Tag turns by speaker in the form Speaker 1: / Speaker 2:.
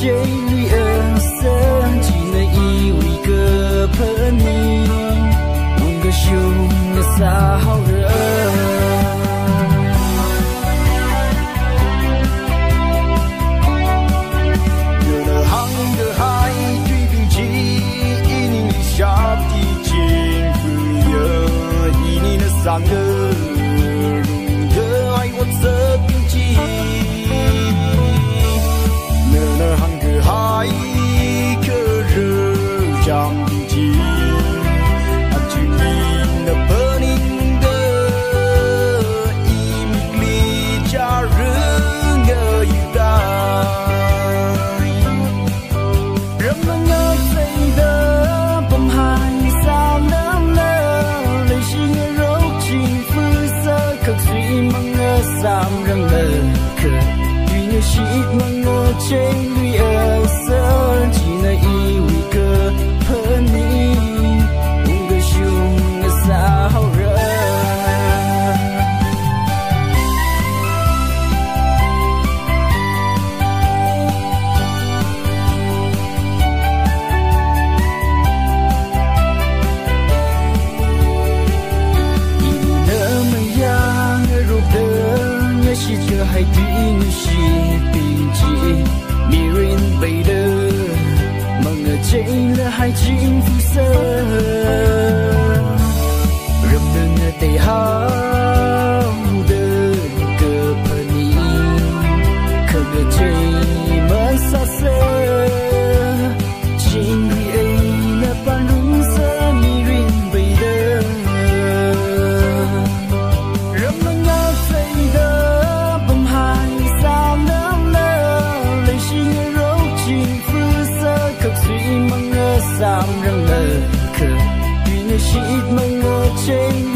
Speaker 1: chơi lui ở sơ chỉ nơi yêu cơ phơn ni mong cơ chung ngờ xa hao rơ nhờ nở hăng cơ hai truy bình chi in sharp đi trên vừa in nở sang cơ cơ ai vẫn sợ bình chi nở hăng cơ hai cơ rơ jam bình chi anh chỉ nhìn nở burning the imli cha rơ ngờ yêu ta râm ngơ say đơ bầm hai sao nấm nơ lời chỉ nghe rốt chinh phư sơ cực suy mong ngơ sam râm nơ khờ tuy nhớ shit mong ngơ chơi lui ở sơ chỉ nơi yêu cơ hơn ni mong ngơ chung ngơ xa hao rơ chỉ chưa hay tuy như chỉ tình chỉ mirin bay đơ mà ngờ chạy là hai chim phu sơ rầm đừng ngờ tay hao đơ cơ pani khờ ngờ chạy mà xa sơ chim đi ấy là pan rung sơ mirin bay đơ rầm đừng ngờ say đơ sam răng ngờ khờ tuy nhớ shit mong ngờ trên